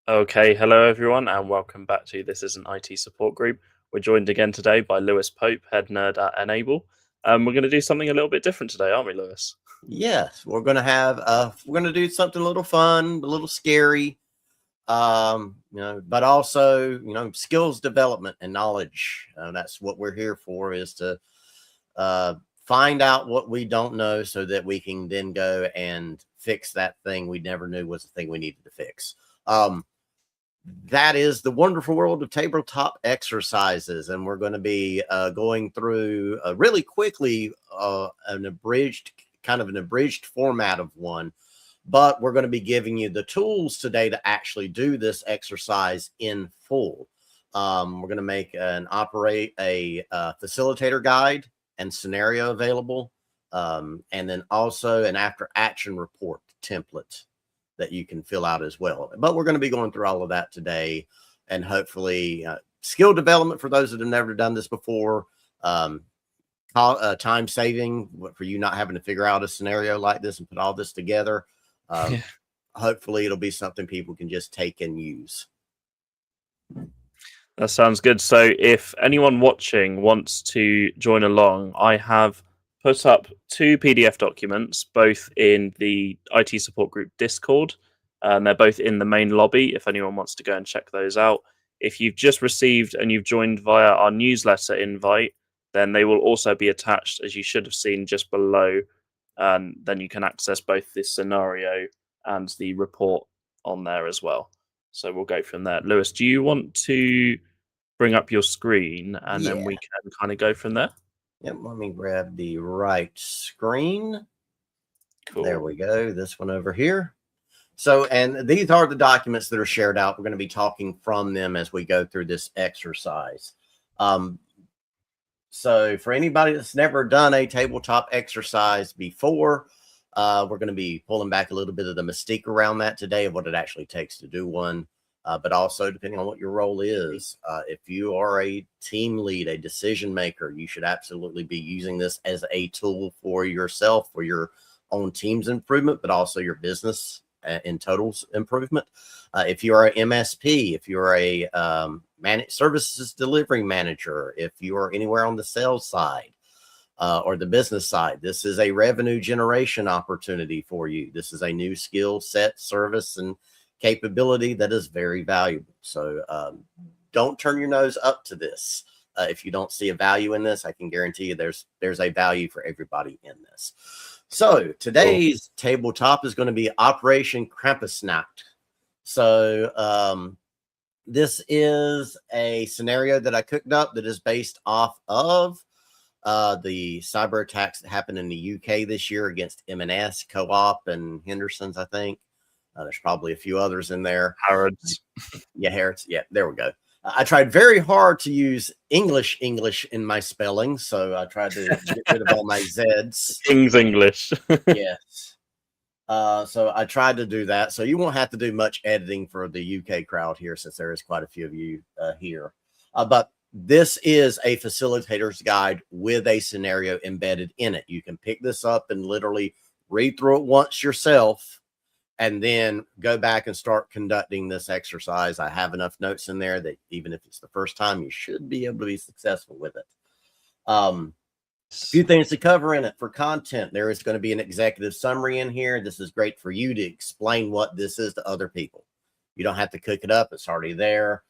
Okay, hello everyone, and welcome back to This is an IT Support Group. We're joined again today by Lewis Pope, head nerd at Enable. We're going to do something a little bit different today, aren't we, Lewis? Yes, we're gonna do something a little fun, a little scary, but also skills development and knowledge. That's what we're here for, is to find out what we don't know so that we can then go and fix that thing we never knew was the thing we needed to fix. That is the wonderful world of tabletop exercises, and we're going to be going through really quickly an abridged format of one, but we're going to be giving you the tools today to actually do this exercise in full. We're going to make and operate a facilitator guide and scenario available, and then also an after action report template that you can fill out as well. But we're going to be going through all of that today, and hopefully skill development for those that have never done this before, time saving for you not having to figure out a scenario like this and put all this together. Hopefully it'll be something people can just take and use. That sounds good. So if anyone watching wants to join along, I have put up 2 PDF documents, both in the IT Support Group Discord, and they're both in the main lobby if anyone wants to go and check those out. If you've just received and you've joined via our newsletter invite, then they will also be attached, as you should have seen just below, and then you can access both this scenario and the report on there as well. So we'll go from there. Lewis, do you want to bring up your screen and then we can kind of go from there? Yep, let me grab the right screen. Cool. There we go. This one over here. So, and these are the documents that are shared out. We're going to be talking from them as we go through this exercise. So for anybody that's never done a tabletop exercise before, we're going to be pulling back a little bit of the mystique around that today of what it actually takes to do one. But also, depending on what your role is, if you are a team lead, a decision maker, you should absolutely be using this as a tool for yourself, for your own team's improvement, but also your business in total's improvement. If you are an MSP, if you're a managed services delivery manager, if you are anywhere on the sales side or the business side, this is a revenue generation opportunity for you. This is a new skill set, service, and capability that is very valuable. So don't turn your nose up to this. If you don't see a value in this, I can guarantee you there's a value for everybody in this. So today's tabletop is going to be Operation Krampusnacht. So this is a scenario that I cooked up that is based off of the cyber attacks that happened in the UK this year against M&S, Co-op, and Henderson's, I think. There's probably a few others in there. Harrods. Yeah, Harrods. Yeah, there we go. I tried very hard to use English in my spelling, so I tried to get rid of all my Z's. King's English. Yes. So I tried to do that. So you won't have to do much editing for the UK crowd here, since there is quite a few of you here. But this is a facilitator's guide with a scenario embedded in it. You can pick this up and literally read through it once yourself, and then go back and start conducting this exercise. I have enough notes in there that even if it's the first time, you should be able to be successful with it. A few things to cover in it for content. There is going to be an executive summary in here. This is great for you to explain what this is to other people. You don't have to cook it up. It's already there.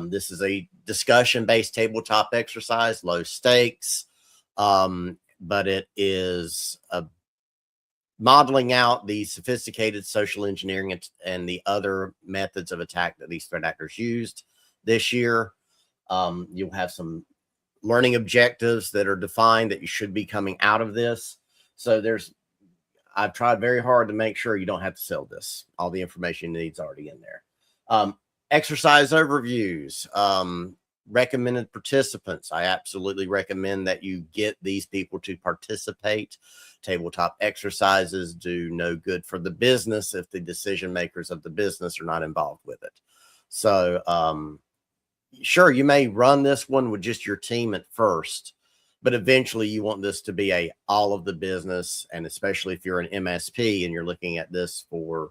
This is a discussion-based tabletop exercise, low stakes, but it is a modeling out the sophisticated social engineering and the other methods of attack that these threat actors used this year. You'll have some learning objectives that are defined that you should be coming out of this. So I've tried very hard to make sure you don't have to sell this. All the information you need is already in there. Exercise overviews, recommended participants. I absolutely recommend that you get these people to participate. Tabletop exercises do no good for the business if the decision makers of the business are not involved with it. So sure, you may run this one with just your team at first, but eventually you want this to be all of the business. And especially if you're an MSP and you're looking at this for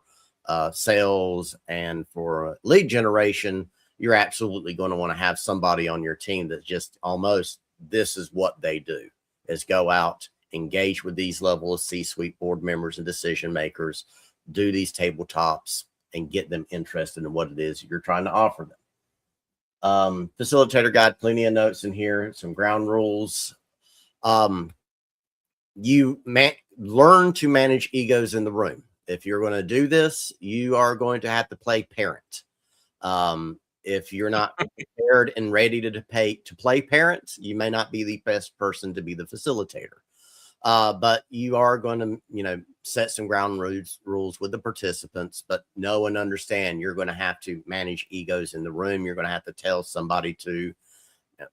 sales and for lead generation, you're absolutely going to want to have somebody on your team that just almost this is what they do, is go out, engage with these level of C-suite board members and decision makers, do these tabletops, and get them interested in what it is you're trying to offer them. Facilitator guide, plenty of notes in here, some ground rules. You learn to manage egos in the room. If you're going to do this, you are going to have to play parent. If you're not prepared and ready to play parent, you may not be the best person to be the facilitator. But you are going to, set some ground rules with the participants, but know and understand you're going to have to manage egos in the room. You're going to have to tell somebody to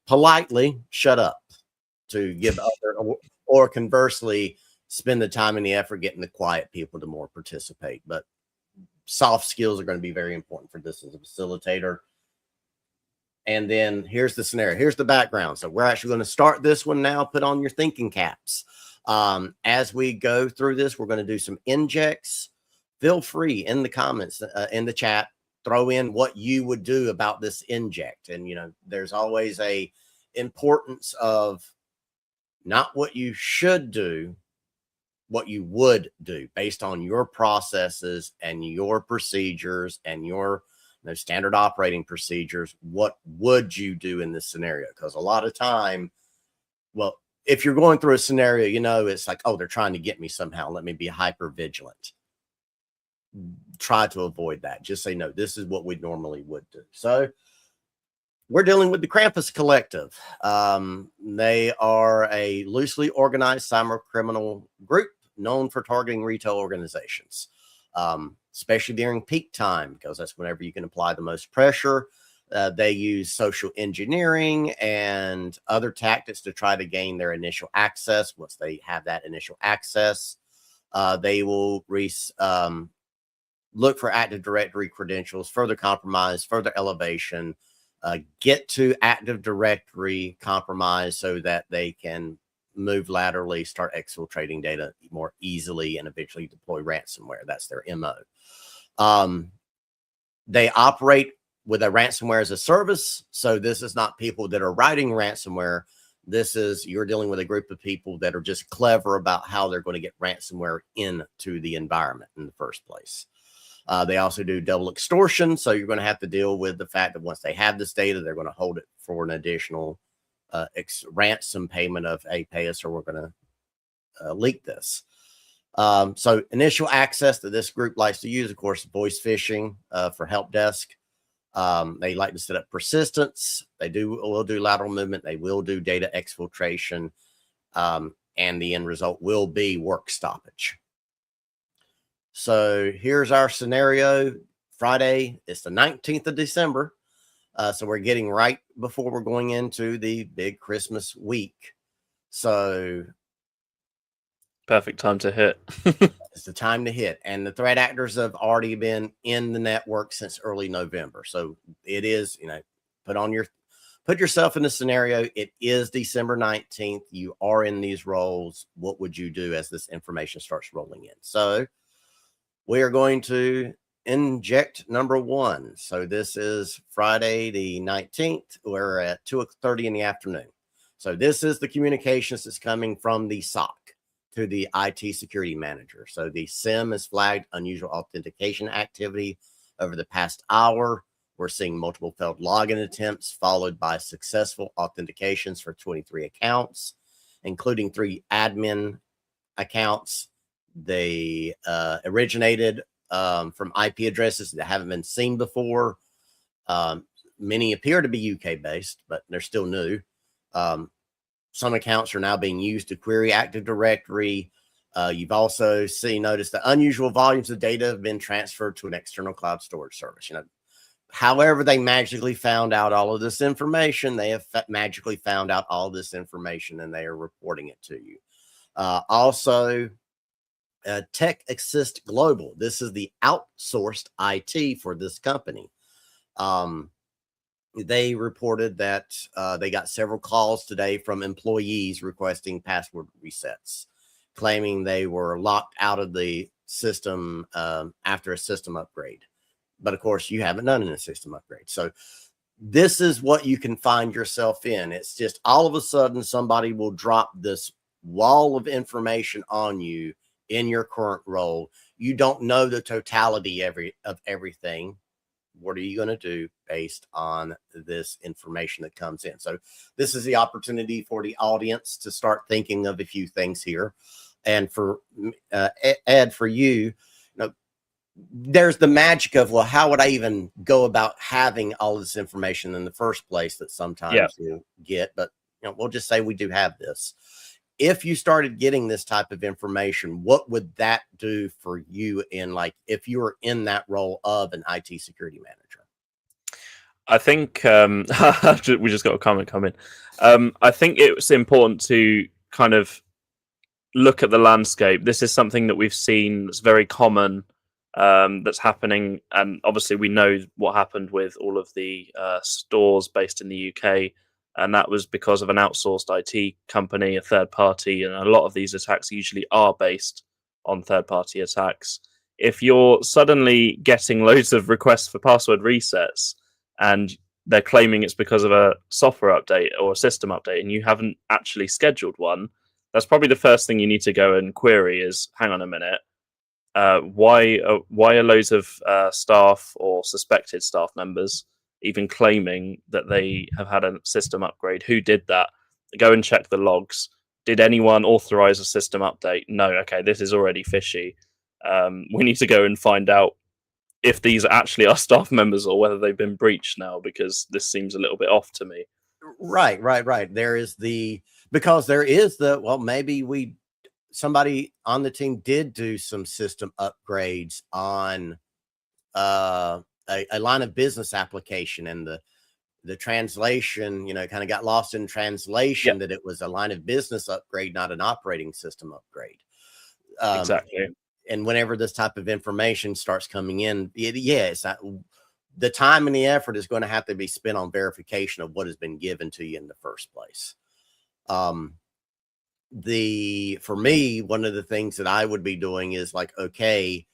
politely shut up, to give other, or conversely, spend the time and the effort getting the quiet people to more participate. But soft skills are going to be very important for this as a facilitator. And then here's the scenario. Here's the background. So we're actually going to start this one now. Put on your thinking caps. As we go through this, we're going to do some injects. Feel free in the comments, in the chat, throw in what you would do about this inject. And, there's always a importance of not what you should do, what you would do based on your processes and your procedures and your standard operating procedures. What would you do in this scenario? Because a lot of time, if you're going through a scenario, it's like, oh, they're trying to get me somehow. Let me be hyper vigilant. Try to avoid that. Just say, no, this is what we normally would do. So we're dealing with the Krampus Collective. They are a loosely organized cyber criminal group known for targeting retail organizations, especially during peak time, because that's whenever you can apply the most pressure. They use social engineering and other tactics to try to gain their initial access. Once they have that initial access, they will look for Active Directory credentials, further compromise, further elevation, get to Active Directory compromise so that they can move laterally, start exfiltrating data more easily, and eventually deploy ransomware. That's their MO. They operate with a ransomware as a service. So this is not people that are writing ransomware. You're dealing with a group of people that are just clever about how they're going to get ransomware into the environment in the first place. They also do double extortion. So you're going to have to deal with the fact that once they have this data, they're going to hold it for an additional ransom payment of, hey, pay us or we're going to leak this. So initial access that this group likes to use, of course, voice phishing for help desk. They like to set up persistence. Will do lateral movement. They will do data exfiltration. And the end result will be work stoppage. So here's our scenario. Friday, it's the 19th of December. So we're getting right before we're going into the big Christmas week. So perfect time to hit. It's the time to hit. And the threat actors have already been in the network since early November. So it is, put yourself in the scenario. It is December 19th. You are in these roles. What would you do as this information starts rolling in? So we are going to inject number 1. So this is Friday the 19th. We're at 2:30 in the afternoon. So this is the communications that's coming from the SOC to the IT security manager. So the SIM has flagged unusual authentication activity over the past hour. We're seeing multiple failed login attempts followed by successful authentications for 23 accounts, including 3 admin accounts. They originated from IP addresses that haven't been seen before. Many appear to be UK based, but they're still new. Some accounts are now being used to query Active Directory. You've also noticed the unusual volumes of data have been transferred to an external cloud storage service. However, they magically found out all of this information. They have magically found out all this information and they are reporting it to you. Also, Tech Assist Global. This is the outsourced IT for this company. They reported that they got several calls today from employees requesting password resets, claiming they were locked out of the system after a system upgrade. But of course, you haven't done a system upgrade. So this is what you can find yourself in. It's just all of a sudden somebody will drop this wall of information on you in your current role. You don't know the totality of everything. What are you going to do based on this information that comes in? So this is the opportunity for the audience to start thinking of a few things here. And for Ed, for you, there's the magic of, well, how would I even go about having all this information in the first place that sometimes you get? But we'll just say we do have this. If you started getting this type of information, what would that do for you in, like, if you were in that role of an IT security manager? I think we just got a comment come in. I think it's important to kind of look at the landscape. This is something that we've seen that's very common, that's happening, and obviously we know what happened with all of the stores based in the UK, and that was because of an outsourced IT company, a third party, and a lot of these attacks usually are based on third party attacks. If you're suddenly getting loads of requests for password resets and they're claiming it's because of a software update or a system update and you haven't actually scheduled one, that's probably the first thing you need to go and query is, hang on a minute, why are loads of staff or suspected staff members even claiming that they have had a system upgrade? Who did that? Go and check the logs. Did anyone authorize a system update? No. Okay, this is already fishy. We need to go and find out if these actually are staff members or whether they've been breached now, because this seems a little bit off to me. Right. There is well, maybe somebody on the team did do some system upgrades on a line of business application, and the translation, kind of got lost in translation, that it was a line of business upgrade, not an operating system upgrade. Exactly. And whenever this type of information starts coming in, it's not, the time and the effort is going to have to be spent on verification of what has been given to you in the first place. For me, one of the things that I would be doing is like, okay,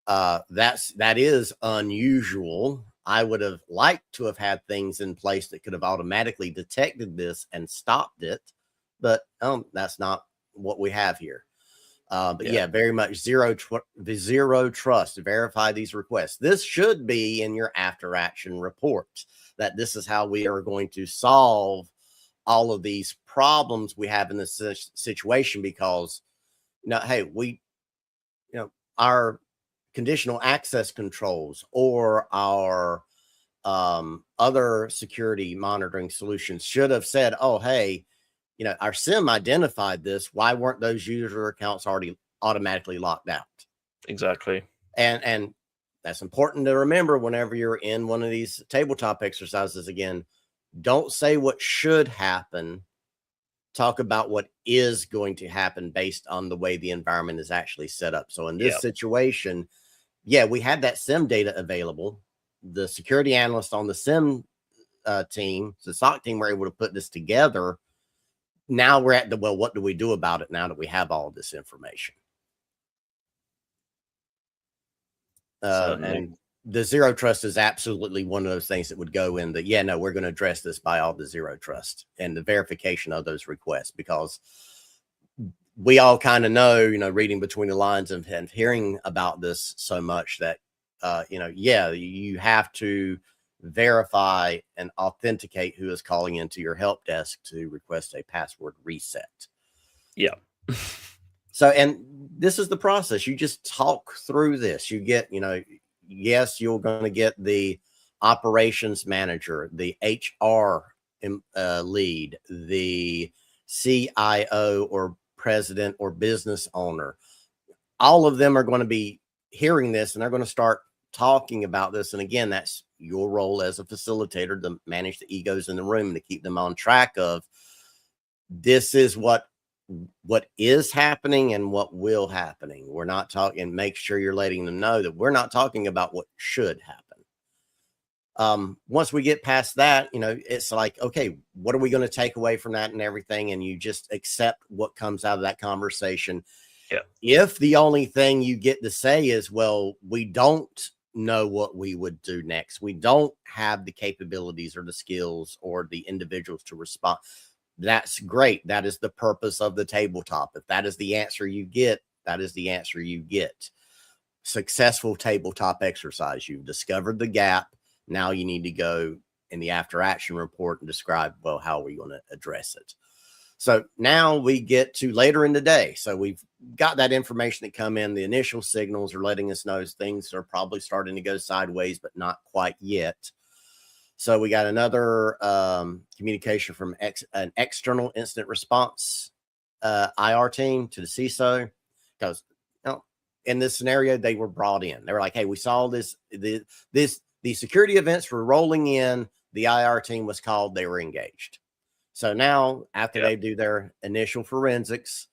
that is unusual. I would have liked to have had things in place that could have automatically detected this and stopped it, but that's not what we have here. But very much zero trust to verify these requests. This should be in your after action report, that this is how we are going to solve all of these problems we have in this situation, because hey, our conditional access controls or our other security monitoring solutions should have said, oh, hey, our SIM identified this. Why weren't those user accounts already automatically locked out? Exactly. And that's important to remember whenever you're in one of these tabletop exercises. Again, don't say what should happen. Talk about what is going to happen based on the way the environment is actually set up. So in this situation, we had that SIM data available. The security analyst on the SIM team, the SOC team, were able to put this together. Now we're at what do we do about it now that we have all of this information? And the zero trust is absolutely one of those things that would go in the, we're going to address this by all the zero trust and the verification of those requests, because we all kind of know, reading between the lines and hearing about this so much that, you have to verify and authenticate who is calling into your help desk to request a password reset. Yeah. So, and this is the process. You just talk through this. You get, yes, you're going to get the operations manager, the HR lead, the CIO or president or business owner. All of them are going to be hearing this, and they're going to start talking about this. And again, that's your role as a facilitator to manage the egos in the room and to keep them on track of, this is what is happening and what will happening. We're not talking, make sure you're letting them know that we're not talking about what should happen. Once we get past that, it's like, okay, what are we going to take away from that and everything? And you just accept what comes out of that conversation. Yeah. If the only thing you get to say is, well, we don't know what we would do next, we don't have the capabilities or the skills or the individuals to respond, that's great. That is the purpose of the tabletop. If that is the answer you get, that is the answer you get. Successful tabletop exercise. You've discovered the gap. Now you need to go in the after action report and describe, well, how are we going to address it? So now we get to later in the day. So we've got that information that come in. The initial signals are letting us know things are probably starting to go sideways, but not quite yet. So we got another communication from an external incident response IR team to the CISO, because in this scenario, they were brought in. They were like, hey, we saw the security events were rolling in. The IR team was called. They were engaged. So now, after they do their initial forensics,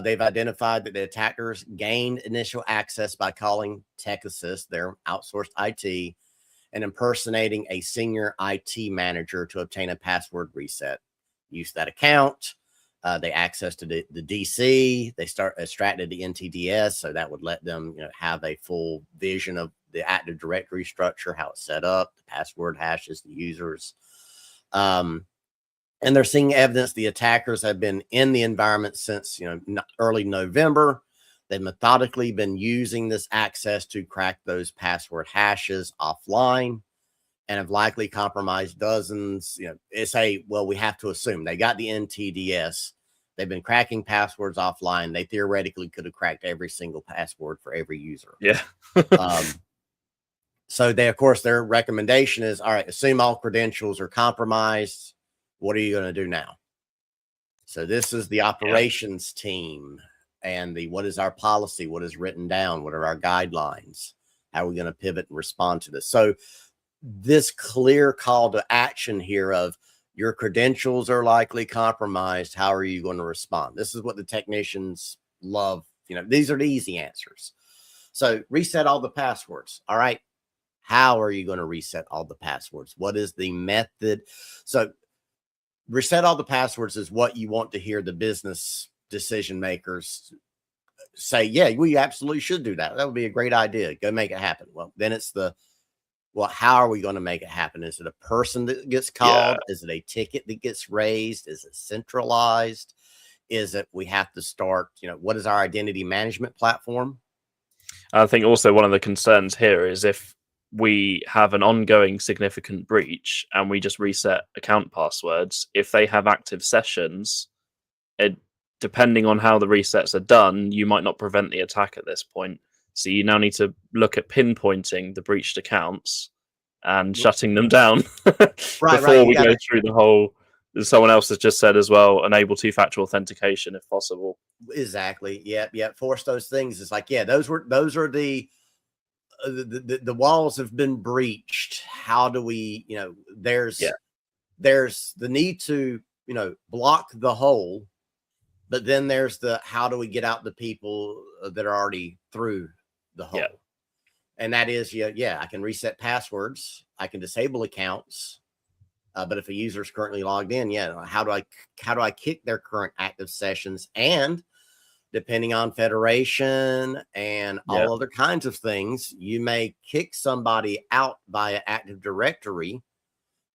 they've identified that the attackers gained initial access by calling Tech Assist, their outsourced IT, and impersonating a senior IT manager to obtain a password reset. Use that account. They accessed the DC. They extracted the NTDS, so that would let them have a full vision of the Active Directory structure, how it's set up, the password hashes, the users. And they're seeing evidence the attackers have been in the environment since early November. They've methodically been using this access to crack those password hashes offline, and have likely compromised dozens. We have to assume they got the NTDS. They've been cracking passwords offline. They theoretically could have cracked every single password for every user. Yeah. So of course, their recommendation is, all right, assume all credentials are compromised. What are you going to do now? So this is the operations team and what is our policy? What is written down? What are our guidelines? How are we going to pivot and respond to this? So this clear call to action here of your credentials are likely compromised. How are you going to respond? This is what the technicians love. These are the easy answers. So reset all the passwords. All right. How are you going to reset all the passwords? What is the method? So reset all the passwords is what you want to hear the business decision makers say. Yeah, we absolutely should do that. That would be a great idea. Go make it happen. Well, then it's how are we going to make it happen? Is it a person that gets called? Yeah. Is it a ticket that gets raised? Is it centralized? Is it we have to start, what is our identity management platform? I think also one of the concerns here is if we have an ongoing significant breach and we just reset account passwords, if they have active sessions, depending on how the resets are done, you might not prevent the attack at this point. So you now need to look at pinpointing the breached accounts and shutting them down before we go through the whole. Someone else has just said as well, enable two-factor authentication if possible. Exactly. Yeah. Force those things. It's like, those are the walls have been breached. How do we, there's the need to, block the hole, but then there's how do we get out the people that are already through the hole? Yeah. And that is, I can reset passwords. I can disable accounts. But if a user is currently logged in, how do I kick their current active sessions? And depending on federation and all other kinds of things, you may kick somebody out via Active Directory,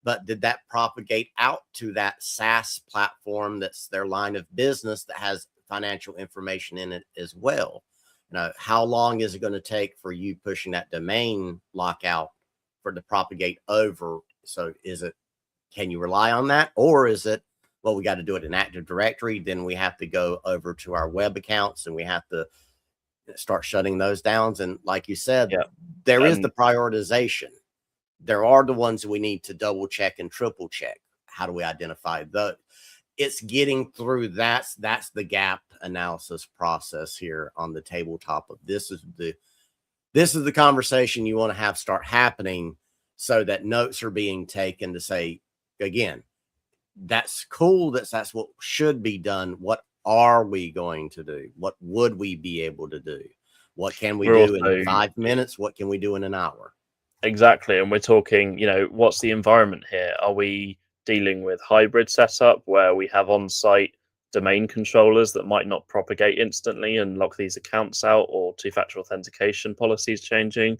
but did that propagate out to that SaaS platform that's their line of business that has financial information in it as well? How long is it going to take for you pushing that domain lockout for it to propagate over? So can you rely on that? Or is it, well, we got to do it in Active Directory, then we have to go over to our web accounts and we have to start shutting those down. And like you said, there is the prioritization. There are the ones that we need to double check and triple check. How do we identify those? It's getting through that's the gap analysis process here on the tabletop of this is the conversation you want to have start happening so that notes are being taken to say, again, that's cool. That's what should be done. What are we going to do? What would we be able to do? What can we do in 5 minutes? What can we do in an hour? Exactly. And we're talking, what's the environment here? Are we dealing with hybrid setup where we have on-site domain controllers that might not propagate instantly and lock these accounts out, or two-factor authentication policies changing?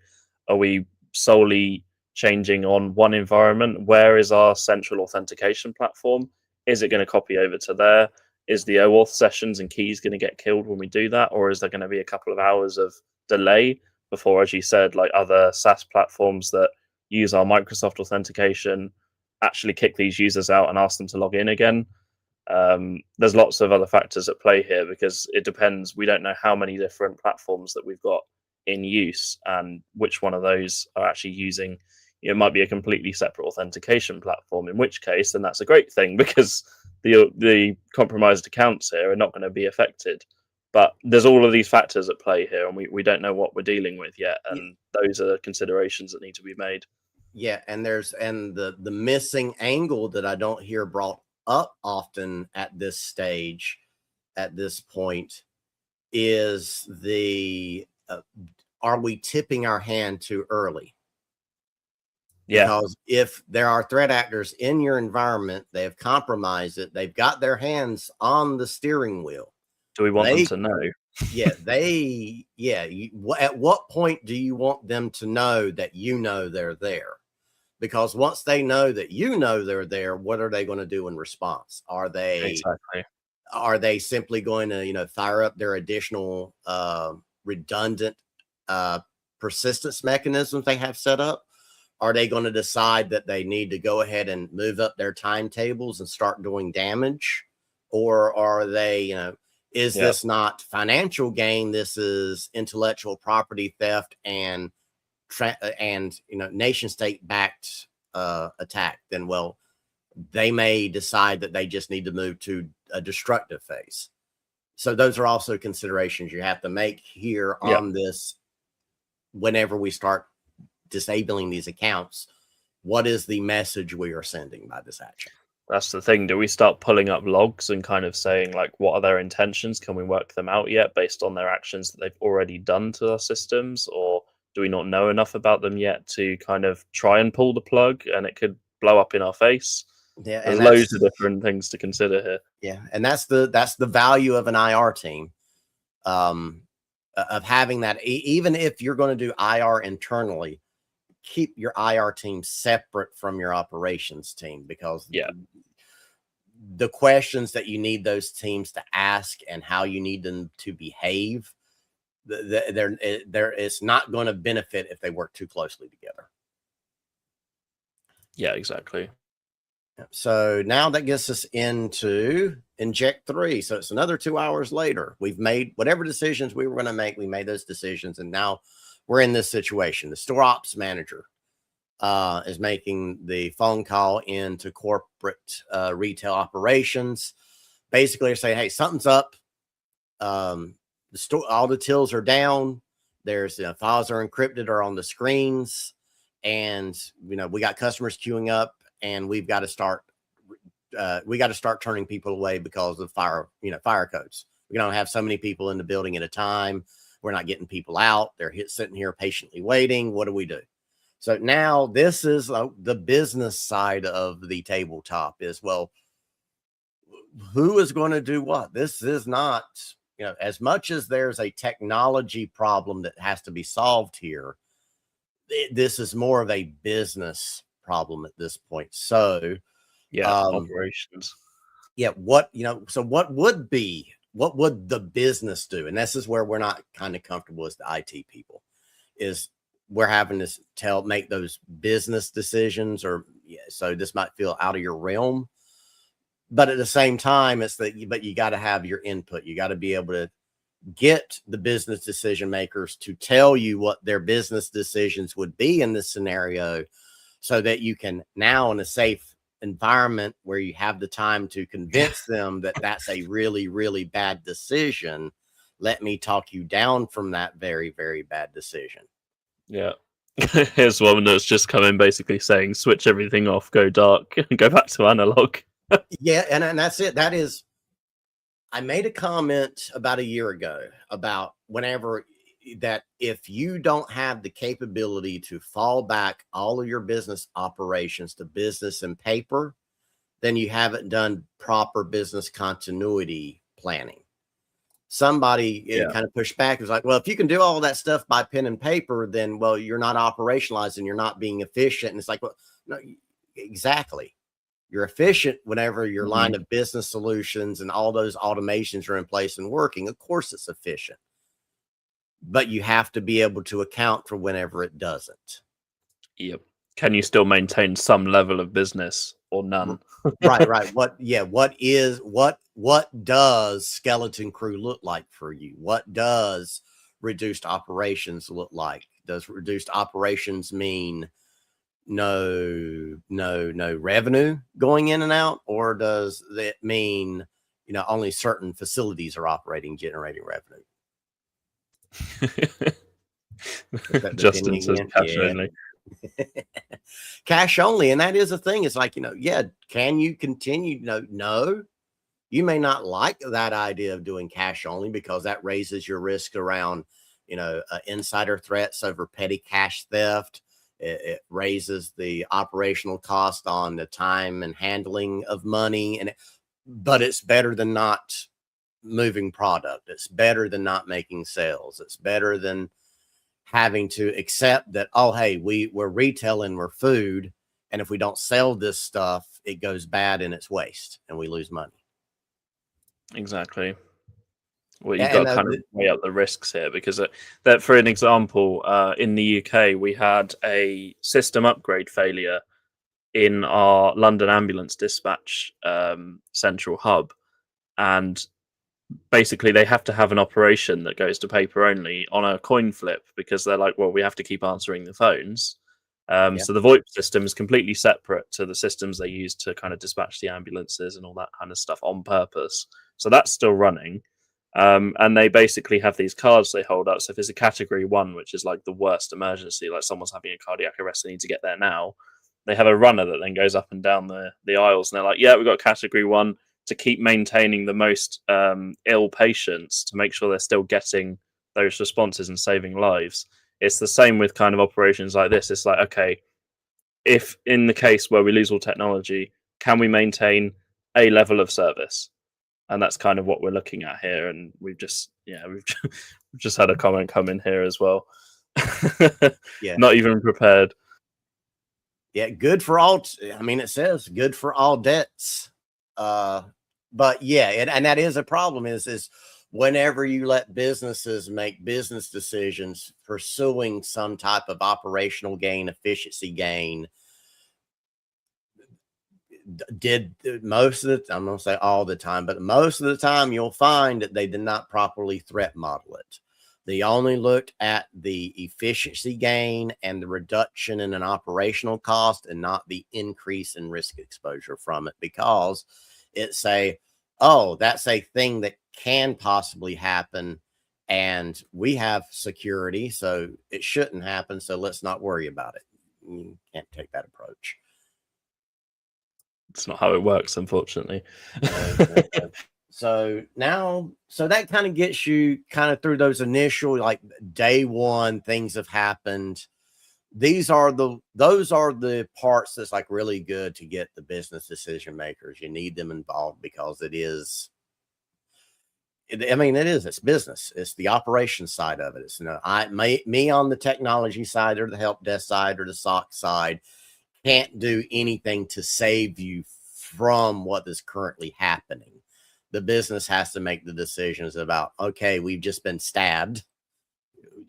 Are we solely changing on one environment? Where is our central authentication platform? Is it going to copy over to there? Is the OAuth sessions and keys going to get killed when we do that? Or is there going to be a couple of hours of delay before, as you said, like other SaaS platforms that use our Microsoft authentication actually kick these users out and ask them to log in again? There's lots of other factors at play here because it depends. We don't know how many different platforms that we've got in use and which one of those are actually using. It might be a completely separate authentication platform, in which case, then that's a great thing because the compromised accounts here are not going to be affected. But there's all of these factors at play here, and we don't know what we're dealing with yet, and those are considerations that need to be made. Yeah, and the missing angle that I don't hear brought up often at this stage, at this point, is the are we tipping our hand too early? Yeah. Because if there are threat actors in your environment, they have compromised it, they've got their hands on the steering wheel. Do we want them to know? At what point do you want them to know that you know they're there? Because once they know that you know they're there, what are they going to do in response? Are they simply going to fire up their additional redundant persistence mechanisms they have set up? Are they going to decide that they need to go ahead and move up their timetables and start doing damage? Or are they, is this not financial gain? This is intellectual property theft and nation state backed attack. Then, well, they may decide that they just need to move to a destructive phase. So those are also considerations you have to make here on this. Whenever we start disabling these accounts, what is the message we are sending by this action? That's the thing. Do we start pulling up logs and kind of saying, like, what are their intentions? Can we work them out yet based on their actions that they've already done to our systems? Or do we not know enough about them yet to kind of try and pull the plug and it could blow up in our face? Yeah, there's loads of different things to consider here. Yeah, and that's the value of an IR team, of having that. Even if you're going to do IR internally, keep your IR team separate from your operations team, because the questions that you need those teams to ask and how you need them to behave, it's not going to benefit if they work too closely together. Yeah, exactly. So now that gets us into inject 3. So it's another 2 hours later. We've made whatever decisions we were going to make. We made those decisions, and now we're in this situation. The store ops manager is making the phone call into corporate retail operations. Basically, they're saying, hey, something's up. The store, all the tills are down. There's files are encrypted or on the screens, and we got customers queuing up, and we've got to start. We got to start turning people away because of fire codes. We don't have so many people in the building at a time. We're not getting people out. They're sitting here patiently waiting. What do we do? So now this is the business side of the tabletop is, well, who is going to do what? This is not, as much as there's a technology problem that has to be solved here, this is more of a business problem at this point. So operations. So what would the business do? And this is where we're not kind of comfortable as the IT people, is we're having to make those business decisions, so this might feel out of your realm, but at the same time, but you got to have your input. You got to be able to get the business decision makers to tell you what their business decisions would be in this scenario, so that you can now, in a safe environment where you have the time to convince them that that's a really, really bad decision, let me talk you down from that very, very bad decision. Yeah. Here's one that's just come in basically saying, switch everything off, go dark, and go back to analog. Yeah, and that's it. That is, I made a comment about a year ago about that if you don't have the capability to fall back all of your business operations to business and paper, then you haven't done proper business continuity planning. Somebody kind of pushed back. It was like, well, if you can do all that stuff by pen and paper, then, well, you're not operationalizing, you're not being efficient. And it's like, well, no, exactly. You're efficient whenever your line of business solutions and all those automations are in place and working. Of course, it's efficient, but you have to be able to account for whenever it doesn't. Yep. Can you still maintain some level of business or none? Right. What does skeleton crew look like for you? What does reduced operations look like? Does reduced operations mean no revenue going in and out, or does that mean only certain facilities are operating, generating revenue? Justin says cash only. Cash only, and that is a thing. It's like, can you continue? No, you may not like that idea of doing cash only because that raises your risk around insider threats over petty cash theft. It raises the operational cost on the time and handling of money, but it's better than not moving product. It's better than not making sales. It's better than having to accept that, oh, hey, we're retailing, we're food, and if we don't sell this stuff, it goes bad and it's waste and we lose money. Exactly. Well, you've got to kind of weigh up the risks here, because that, for an example, in the UK, we had a system upgrade failure in our London ambulance dispatch central hub, and basically they have to have an operation that goes to paper only on a coin flip, because they're like, well, we have to keep answering the phones. So the VoIP system is completely separate to the systems they use to kind of dispatch the ambulances and all that kind of stuff on purpose. So that's still running. And they basically have these cards they hold up. So if it's a category 1, which is like the worst emergency, like someone's having a cardiac arrest, they need to get there now, they have a runner that then goes up and down the aisles, and they're like, yeah, we've got category 1 to keep maintaining the most ill patients, to make sure they're still getting those responses and saving lives. It's the same with kind of operations like this. It's like, okay, if in the case where we lose all technology, can we maintain a level of service? And that's kind of what we're looking at here. And we've just had a comment come in here as well. Not even prepared. Yeah, good for all. I mean, it says good for all debts. But yeah, and that is a problem. Is whenever you let businesses make business decisions pursuing some type of operational gain, efficiency gain, did most of the, I'm going to say all the time, but most of the time you'll find that they did not properly threat model it. They only looked at the efficiency gain and the reduction in an operational cost, and not the increase in risk exposure from it, because it's that's a thing that can possibly happen, and we have security, so it shouldn't happen, so let's not worry about it. You can't take that approach. It's not how it works, unfortunately. So that kind of gets you kind of through those initial, like, day one things have happened. Those are the parts that's like really good to get the business decision makers. You need them involved, because it's business. It's the operation side of it. It's me on the technology side, or the help desk side, or the SOC side, can't do anything to save you from what is currently happening. The business has to make the decisions about, okay, we've just been stabbed.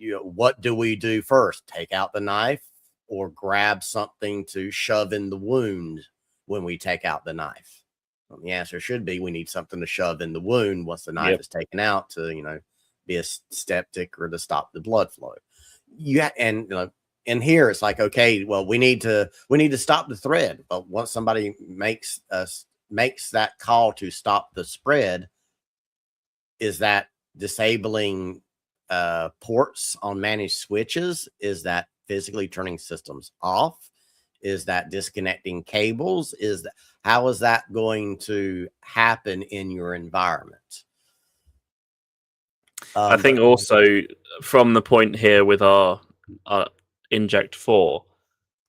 What do we do first? Take out the knife, or grab something to shove in the wound when we take out the knife? Well, the answer should be we need something to shove in the wound once the knife is taken out, to be a septic or to stop the blood flow. And here it's like, okay, well, we need to stop the thread. But once somebody makes that call to stop the spread, is that disabling ports on managed switches? Is that physically turning systems off? Is that disconnecting cables? How is that going to happen in your environment? I think also from the point here with our Inject 4,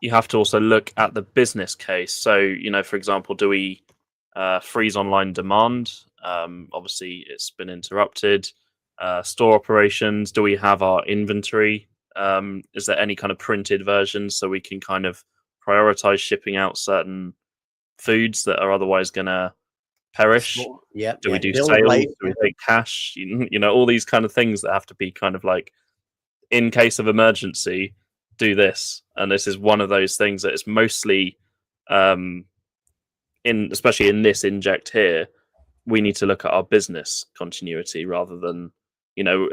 you have to also look at the business case. So, for example, do we freeze online demand. Obviously, it's been interrupted. Store operations. Do we have our inventory? Is there any kind of printed version so we can kind of prioritize shipping out certain foods that are otherwise going to perish? Yep. Do we do Bill of sales? Do we lading. take cash? All these kind of things that have to be kind of like, in case of emergency, do this. And this is one of those things that is mostly, especially in this inject here, we need to look at our business continuity rather than,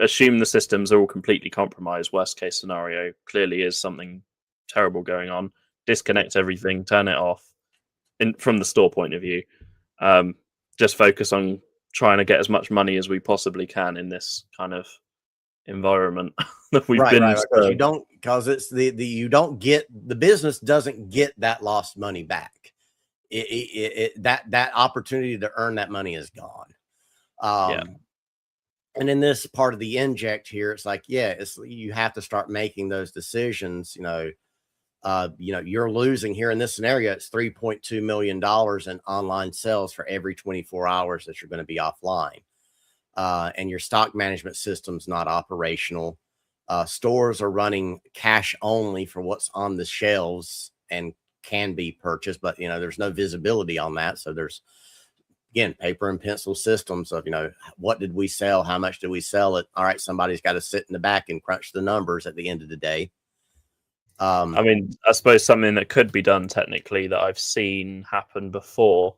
assume the systems are all completely compromised. Worst case scenario clearly is something terrible going on. Disconnect everything, turn it off. From the store point of view, just focus on trying to get as much money as we possibly can in this kind of environment that we've been. Because it's the business doesn't get that lost money back. That opportunity to earn that money is gone. And in this part of the inject here, it's like, you have to start making those decisions. You're losing here in this scenario. It's $3.2 million in online sales for every 24 hours that you're going to be offline. And your stock management system's not operational. Stores are running cash only for what's on the shelves and can be purchased, but there's no visibility on that. So there's, again, paper and pencil systems of, what did we sell? How much did we sell it? All right, somebody's got to sit in the back and crunch the numbers at the end of the day. I suppose something that could be done technically that I've seen happen before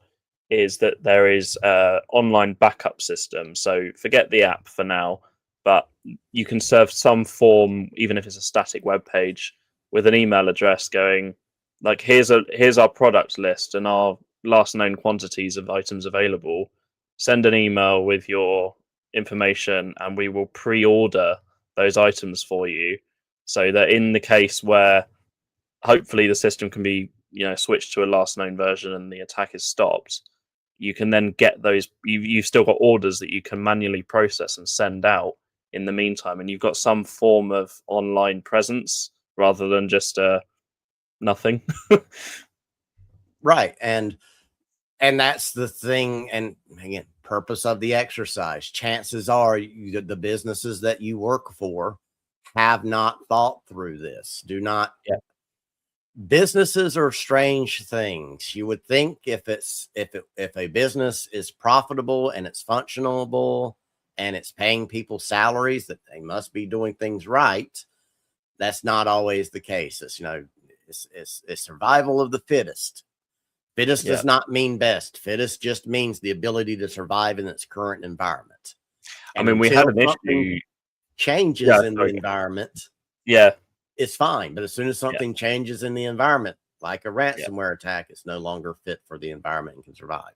is that there is an online backup system. So forget the app for now, but you can serve some form, even if it's a static web page, with an email address going like, here's our product list and our last known quantities of items available. Send an email with your information and we will pre-order those items for you, so that in the case where hopefully the system can be switched to a last known version and the attack is stopped, you can then get those. You've still got orders that you can manually process and send out in the meantime, and you've got some form of online presence rather than just nothing. Right. And that's the thing. And again, purpose of the exercise. Chances are the businesses that you work for have not thought through this. Do not. Yeah. Businesses are strange things. You would think if a business is profitable and it's functionable and it's paying people salaries, that they must be doing things right. That's not always the case. It's survival of the fittest. Fittest does not mean best. Fittest just means the ability to survive in its current environment. And we had an issue. Changes in the environment. Yeah. It's fine. But as soon as something changes in the environment, like a ransomware attack, it's no longer fit for the environment and can survive.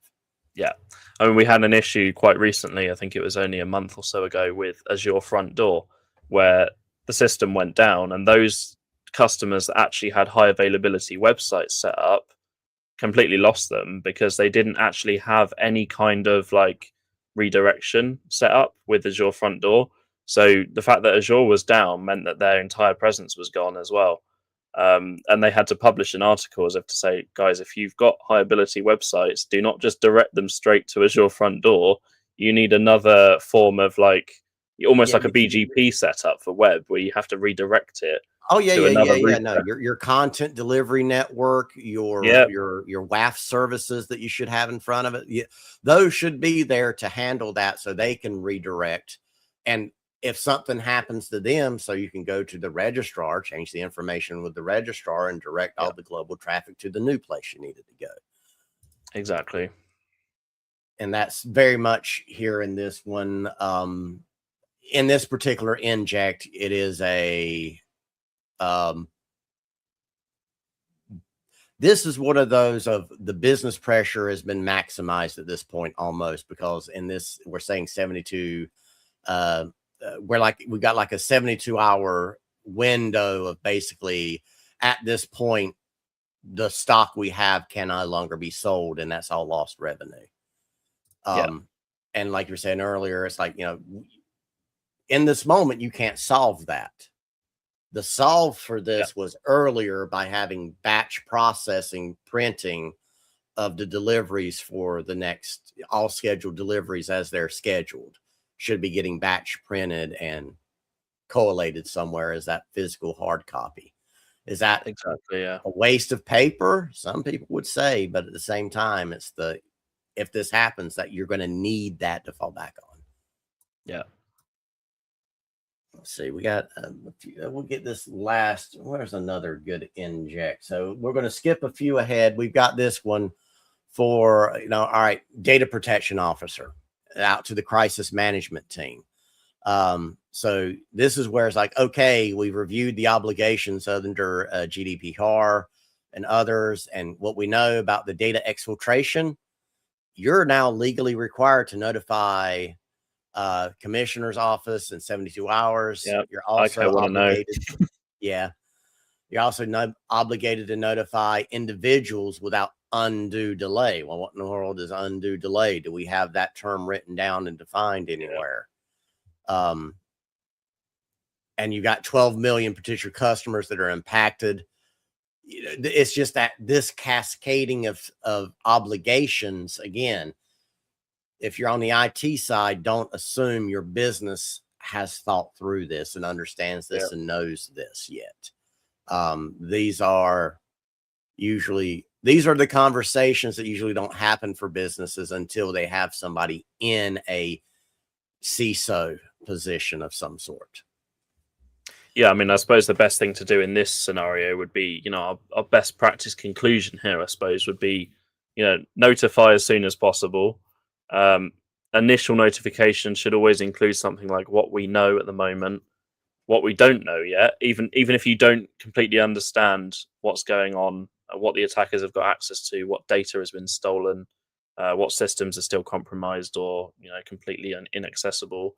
Yeah. We had an issue quite recently. I think it was only a month or so ago with Azure Front Door, where the system went down and those customers that actually had high availability websites set up completely lost them because they didn't actually have any kind of like redirection set up with Azure Front Door. So the fact that Azure was down meant that their entire presence was gone as well. And they had to publish an article as if to say, guys, if you've got high ability websites, do not just direct them straight to Azure Front Door. You need another form of like almost like a BGP setup for web where you have to redirect it. Oh no, your content delivery network, your WAF services that you should have in front of it, those should be there to handle that so they can redirect. And if something happens to them, so you can go to the registrar, change the information with the registrar, and direct all the global traffic to the new place you needed to go. Exactly. And that's very much here in this one. In this particular inject, it is this is one of those of the business pressure has been maximized at this point almost, because in this, we're saying 72, we got like a 72-hour window of basically at this point, the stock we have can no longer be sold, and that's all lost revenue. And like you were saying earlier, it's like, in this moment, you can't solve that. The solve for this was earlier by having batch processing, printing of the deliveries for the next, all scheduled deliveries as they're scheduled should be getting batch printed and collated somewhere as that physical hard copy. Is that Exactly, yeah. a waste of paper? Some people would say, but at the same time, it's if this happens, that you're going to need that to fall back on. Yeah. Let's see, we got, we'll get this last, where's another good inject? So we're going to skip a few ahead. We've got this one for, all right, data protection officer out to the crisis management team. So this is where it's like, okay, we've reviewed the obligations under GDPR and others, and what we know about the data exfiltration. You're now legally required to notify commissioner's office in 72 hours. Yep. You're also obligated. Know. Yeah. You're also obligated to notify individuals without undue delay. Well, what in the world is undue delay? Do we have that term written down and defined anywhere? And you got 12 million potential customers that are impacted. It's just that this cascading of obligations, again, if you're on the IT side, don't assume your business has thought through this and understands this and knows this yet. These are the conversations that usually don't happen for businesses until they have somebody in a CISO position of some sort. Yeah, I mean, I suppose the best thing to do in this scenario would be, our best practice conclusion here, I suppose, would be, notify as soon as possible. Initial notification should always include something like what we know at the moment, what we don't know yet, even if you don't completely understand what's going on, what the attackers have got access to, what data has been stolen, what systems are still compromised or completely inaccessible.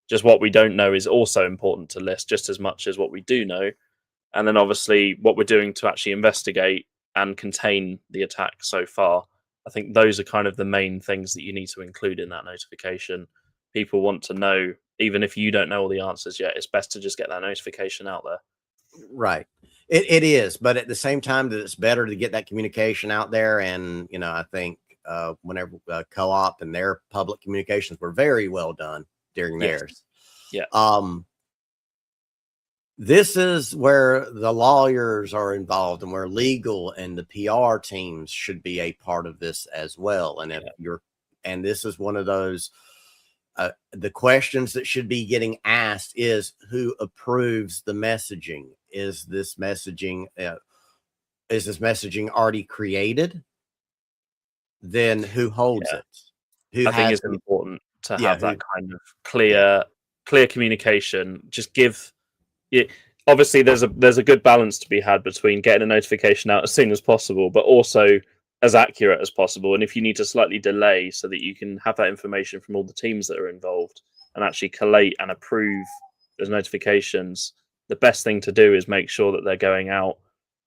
Just what we don't know is also important to list just as much as what we do know. And then obviously what we're doing to actually investigate and contain the attack so far. I think those are kind of the main things that you need to include in that notification. People want to know, even if you don't know all the answers yet, it's best to just get that notification out there. Right. It is, but at the same time that it's better to get that communication out there. And, I think whenever Co-op and their public communications were very well done during theirs. Yeah. This is where the lawyers are involved and where legal and the PR teams should be a part of this as well. And if and this is one of those, the questions that should be getting asked is who approves the messaging? Is this messaging already created? Then who holds it? I think it's important to have that kind of clear communication. Just give it. Obviously, there's a good balance to be had between getting a notification out as soon as possible, but also as accurate as possible. And if you need to slightly delay so that you can have that information from all the teams that are involved and actually collate and approve those notifications, the best thing to do is make sure that they're going out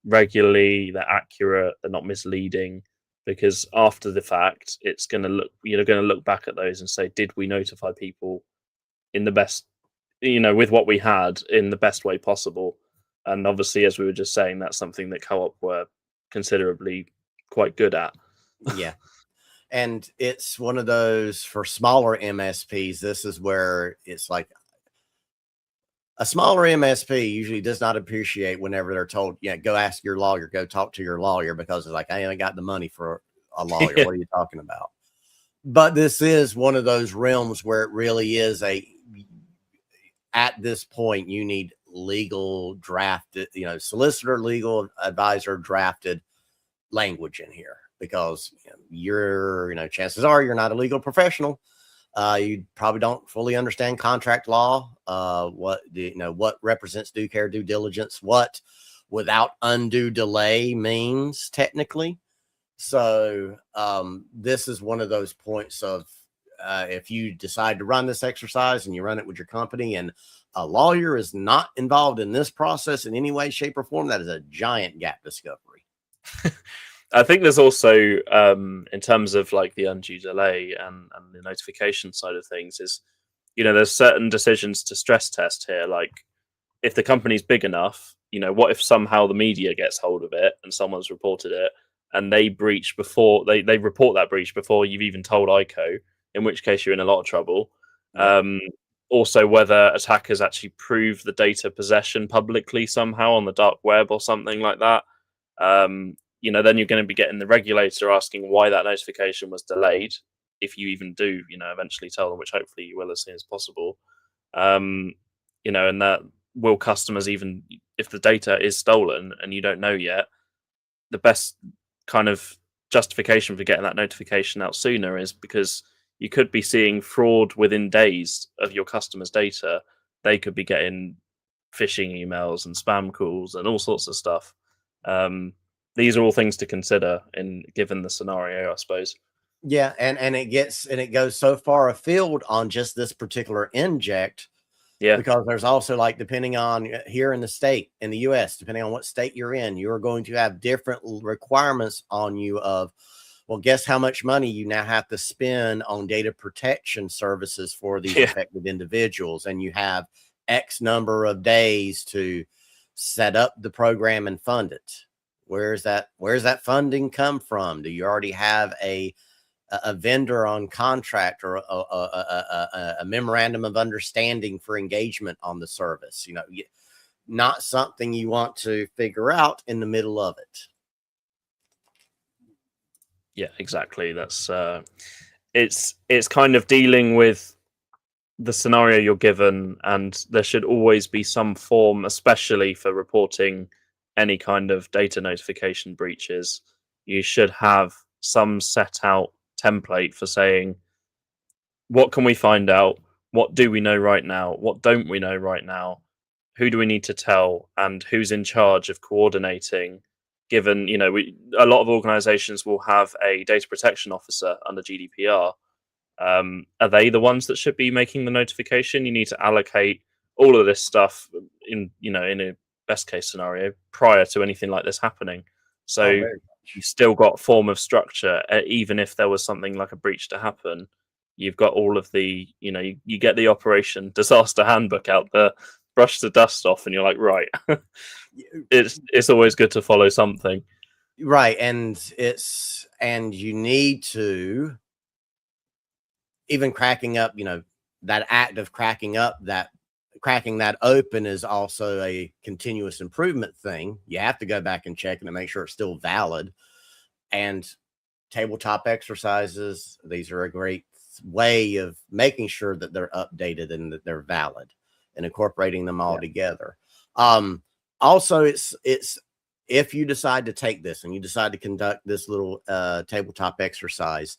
regularly, they're accurate, they're not misleading. Because after the fact, it's going to look, you're going to look back at those and say, did we notify people in the best, with what we had in the best way possible? And obviously, as we were just saying, that's something that Co-op were considerably quite good at. Yeah. And it's one of those for smaller MSPs. This is where it's like a smaller MSP usually does not appreciate whenever they're told, go ask your lawyer, go talk to your lawyer, because it's like, I ain't got the money for a lawyer. What are you talking about? But this is one of those realms where it really is at this point, you need legal drafted, solicitor, legal advisor drafted language in here, because chances are you're not a legal professional. You probably don't fully understand contract law. What represents due care, due diligence, what without undue delay means technically. So this is one of those points of if you decide to run this exercise and you run it with your company and a lawyer is not involved in this process in any way, shape, or form, that is a giant gap discovery. I think there's also, in terms of like the undue delay and the notification side of things, is, there's certain decisions to stress test here. Like if the company's big enough, what if somehow the media gets hold of it and someone's reported it and they breach before they report that breach before you've even told ICO, in which case you're in a lot of trouble. Yep. Also, whether attackers actually prove the data possession publicly somehow on the dark web or something like that. Then you're going to be getting the regulator asking why that notification was delayed, if you even do, eventually tell them, which hopefully you will as soon as possible. And that will customers, even if the data is stolen and you don't know yet, the best kind of justification for getting that notification out sooner is because you could be seeing fraud within days of your customers' data. They could be getting phishing emails and spam calls and all sorts of stuff. These are all things to consider in given the scenario, I suppose. Yeah, and it goes so far afield on just this particular inject. Yeah. Because there's also, like, depending on here in the US, depending on what state you're in, you're going to have different requirements on you of, well, guess how much money you now have to spend on data protection services for these affected individuals. And you have X number of days to set up the program and fund it. Where's that funding come from? Do you already have a vendor on contract or a memorandum of understanding for engagement on the service? Not something you want to figure out in the middle of it. Yeah, exactly. That's it's kind of dealing with the scenario you're given, and there should always be some form, especially for reporting any kind of data notification breaches. You should have some set out template for saying, what can we find out? What do we know right now? What don't we know right now? Who do we need to tell? And who's in charge of coordinating? Given, a lot of organizations will have a data protection officer under GDPR. Are they the ones that should be making the notification? You need to allocate all of this stuff in a best case scenario prior to anything like this happening. So you've still got form of structure, even if there was something like a breach to happen. You've got all of the, you get the operation disaster handbook out there, brush the dust off, and you're like, right. it's always good to follow something. Right. And you need to, even cracking up, that act of cracking that open is also a continuous improvement thing. You have to go back and check and make sure it's still valid. And tabletop exercises, these are a great way of making sure that they're updated and that they're valid, and incorporating them all together. Also, it's if you decide to take this and you decide to conduct this little tabletop exercise,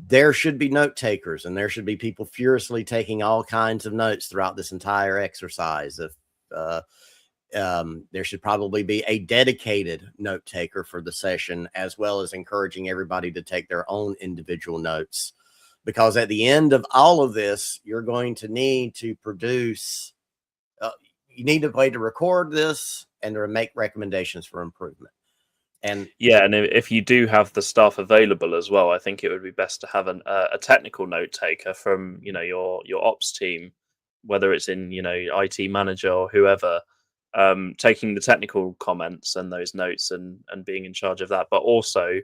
there should be note takers, and there should be people furiously taking all kinds of notes throughout this entire exercise. There should probably be a dedicated note taker for the session, as well as encouraging everybody to take their own individual notes, because at the end of all of this, you're going to need to produce, you need a way to record this and to make recommendations for improvement. And if you do have the staff available as well, I think it would be best to have a technical note taker from your ops team, whether it's in IT manager or whoever, taking the technical comments and those notes and being in charge of that. But also,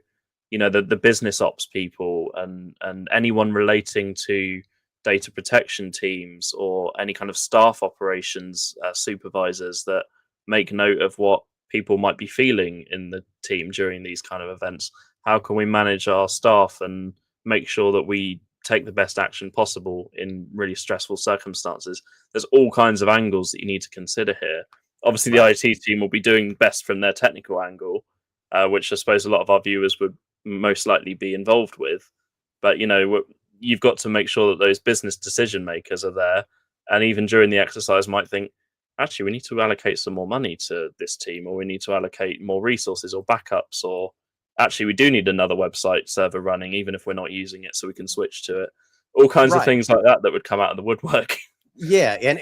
the business ops people and anyone relating to data protection teams or any kind of staff operations supervisors that make note of what people might be feeling in the team during these kind of events. How can we manage our staff and make sure that we take the best action possible in really stressful circumstances? There's all kinds of angles that you need to consider here. Obviously, the IT team will be doing best from their technical angle, which I suppose a lot of our viewers would most likely be involved with. But, you've got to make sure that those business decision makers are there. And even during the exercise might think, actually, we need to allocate some more money to this team, or we need to allocate more resources or backups, or actually we do need another website server running, even if we're not using it, so we can switch to it. All kinds of things like that would come out of the woodwork. Yeah, and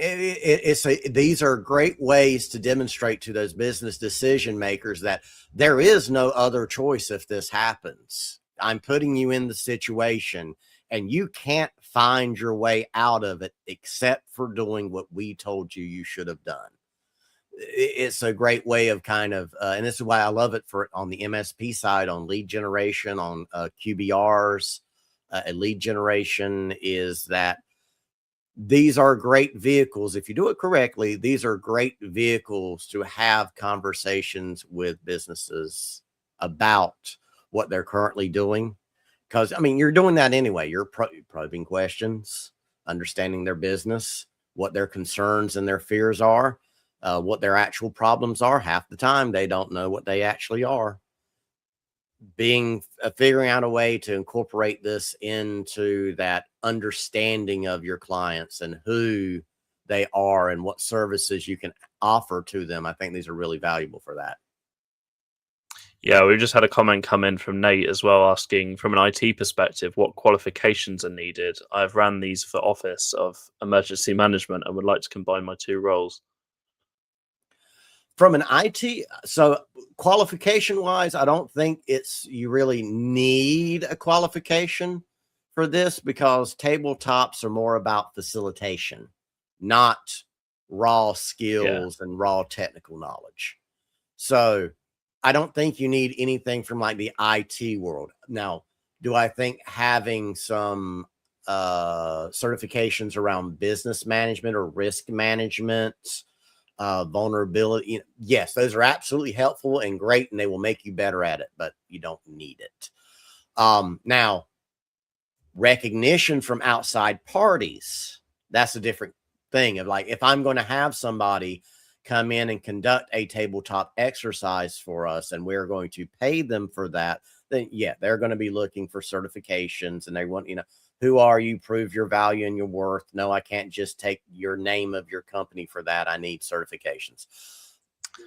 these are great ways to demonstrate to those business decision makers that there is no other choice if this happens. I'm putting you in the situation, and you can't find your way out of it except for doing what we told you should have done. it's a great way of kind of, and this is why I love it for on the MSP side, on lead generation, on QBRs, lead generation, is that these are great vehicles. If you do it correctly, these are great vehicles to have conversations with businesses about what they're currently doing. Because, I mean, you're doing that anyway. You're probing questions, understanding their business, what their concerns and their fears are, what their actual problems are. Half the time, they don't know what they actually are. Figuring out a way to incorporate this into that understanding of your clients and who they are and what services you can offer to them. I think these are really valuable for that. Yeah, we've just had a comment come in from Nate as well, asking from an IT perspective what qualifications are needed. I've ran these for Office of Emergency Management and would like to combine my two roles. From an IT, so qualification wise, I don't think you really need a qualification for this, because tabletops are more about facilitation, not raw skills and raw technical knowledge. So I don't think you need anything from like the IT world. Now, do I think having some certifications around business management or risk management, vulnerability, yes, those are absolutely helpful and great, and they will make you better at it, but you don't need it. Now, recognition from outside parties, that's a different thing. Of like, if I'm going to have somebody come in and conduct a tabletop exercise for us and we're going to pay them for that, then yeah, they're going to be looking for certifications, and they want, who are you? Prove your value and your worth. No, I can't just take your name of your company for that. I need certifications.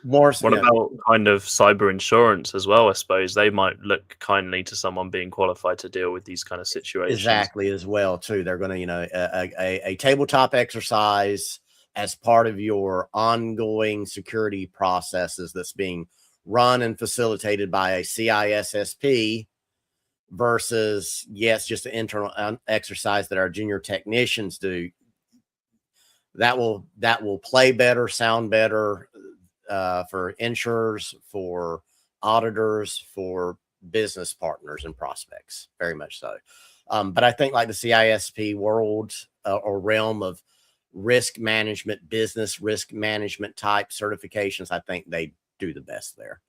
What about kind of cyber insurance as well? I suppose they might look kindly to someone being qualified to deal with these kind of situations. Exactly, as well too. They're going to, a tabletop exercise as part of your ongoing security processes that's being run and facilitated by a CISSP versus, yes, just an internal exercise that our junior technicians do. That will play better, sound better for insurers, for auditors, for business partners and prospects, very much so. But I think like the CISSP world or realm of risk management, business risk management type certifications, I think they do the best there.